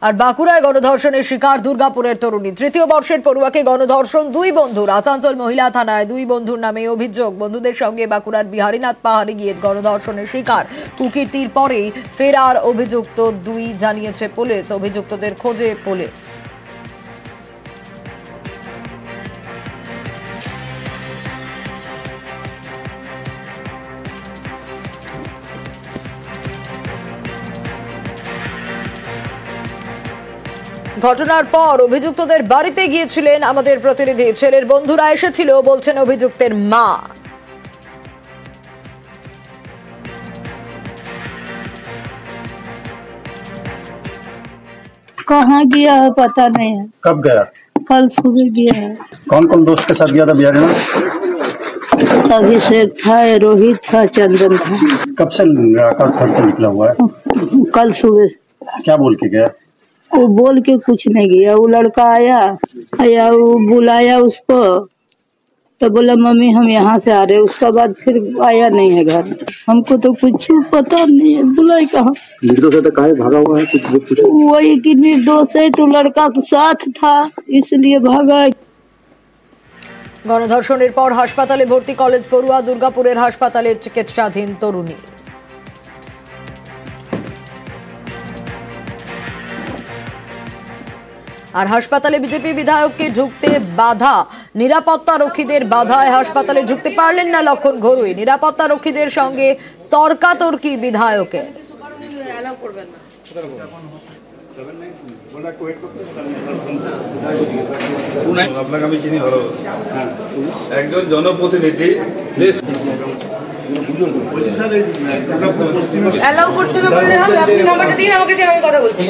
আর বাঁকুড়ায় গণধর্ষণের শিকার দুর্গাপুরের তরুণী। তৃতীয় বর্ষের পড়ুয়াকে গণধর্ষণ দুই বন্ধুর। আসানসোল মহিলা থানায় দুই বন্ধুর নামে অভিযোগ। বন্ধুদের সঙ্গে বাঁকুড়ার বিহারীনাথ পাহাড়ে গিয়ে গণধর্ষণের শিকার। কুকীর্তির পরেই ফেরার অভিযুক্ত দুই, জানিয়েছে পুলিশ। অভিযুক্তদের খোঁজে পুলিশ। ঘটনার পর অভিযুক্তদের বাড়িতে গিয়েছিলেন আমাদের প্রতিনিধি। ছেলের বন্ধুরা এসেছিল, বলছেন অভিযুক্তের মা। कहाँ गया है पता नहीं है। कब गया? कल सुबह गया है। कौन कौन दोस्त के साथ गया था बिहारी में? अभिषेक था, रोहित था, चंदन था। कब से आकाश घर से निकला हुआ है? कल सुबह। क्या बोल के गया? वो बोल के कुछ नहीं गया। वो लड़का आया, वो बुलाया उसको, तो बोला मम्मी हम यहाँ से आ रहे। उसके बाद फिर आया नहीं है घर। हमको तो कुछ पता नहीं है, बुलाई कहाँ। निर्दोष है तो काहे भागा हुआ है? कुछ वही कि निर्दोष है, तो लड़का के साथ था इसलिए भागा। গণধর্ষণের পর হাসপাতালে ভর্তি কলেজ পড়ুয়া। দুর্গাপুরের হাসপাতালে চিকিৎসাধীন তরুণী। আর হাসপাতালে বিজেপি বিধায়ককে ঢুকতে বাধা। নিরাপত্তা রক্ষীদের বাধায় হাসপাতালে ঢুকতে পারলেন না লক্ষণ ঘরুই। নিরাপত্তা রক্ষীদের সঙ্গে তর্কাতর্কি বিধায়কের। আপনাকে আমি চিনি ভালো, একজন জনপ্রতিনিধি অ্যালাউ করছে না বললে হবে। আপনি নাম্বারটা দিন আমাকে, দিয়ে আমি কথা বলছি।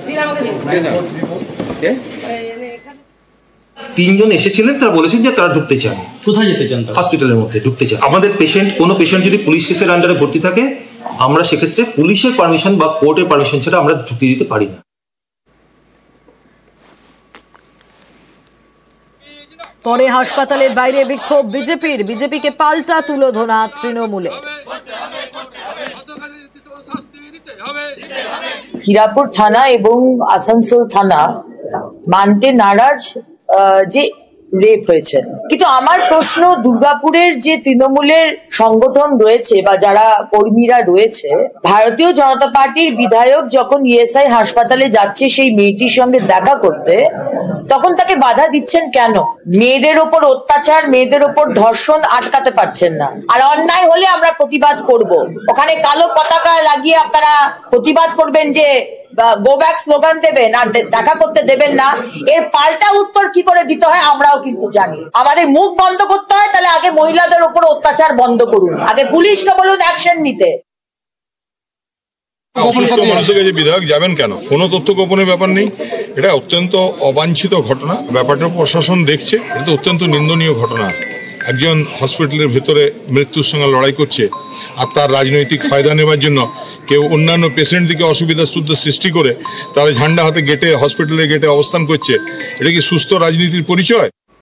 দিন আমাকে দিন। তিনজন এসেছিলেন, তারা বলেছেন যে তারা ঢুকতে চান। কোথায় যেতে চান? হসপিটালের মধ্যে ঢুকতে চান। আমাদের কোনো পেশেন্ট যদি পুলিশ কেসের আন্ডারে ভর্তি থাকে, আমরা সেক্ষেত্রে পুলিশের পারমিশন বা কোর্টের পারমিশন ছাড়া আমরা ঢুকতে দিতে পারি না। পরে হাসপাতালের বাইরে বিক্ষোভ বিজেপির। বিজেপিকে পাল্টা তুলোধনা তৃণমূলের। হিরাপুর থানা এবং আসানসোল থানা মানতে নারাজ যে রেপ হয়েছে। কিন্তু আমার প্রশ্ন, দুর্গাপুরের যে তৃণমূলের সংগঠন রয়েছে বা যারা কর্মীরা রয়েছে, ভারতীয় জনতা পার্টির বিধায়ক যখন ইএসআই হাসপাতালে যাচ্ছে সেই মেয়েটির সঙ্গে দেখা করতে, তখন তাকে বাধা দিচ্ছেন কেন? মেয়েদের ওপর অত্যাচার, মেয়েদের ওপর ধর্ষণ আটকাতে পারছেন না। আর অন্যায় হলে আমরা প্রতিবাদ করব। ওখানে কালো পতাকা লাগিয়ে আপনারা প্রতিবাদ করবেন যে গো ব্যাক স্লোগান দেবেন আর দেখা করতে দেবেন না। এর পাল্টা উত্তর কি করে দিতে হয় আমরাও কিন্তু জানি। আমাদের মুখ বন্ধ করতে হয়, তাহলে আগে মহিলাদের উপর অত্যাচার বন্ধ করুন, আগে পুলিশকে বলুন অ্যাকশন নিতে। মানুষের কাছে বিধায়ক যাবেন কেন? কোনো তথ্য গোপনের ব্যাপার নেই। এটা অত্যন্ত অবাঞ্ছিত ঘটনা। ব্যাপারটা প্রশাসন দেখছে। এটা তো অত্যন্ত নিন্দনীয় ঘটনা। একজন হসপিটালের ভেতরে মৃত্যুর সঙ্গে লড়াই করছে, আর তার রাজনৈতিক ফায়দা নেওয়ার জন্য কেউ অন্যান্য পেশেন্টদিকে অসুবিধা সৃষ্টি করে তারা ঝান্ডা হাতে গেটে, হসপিটালের গেটে অবস্থান করছে। এটা কি সুস্থ রাজনীতির পরিচয়?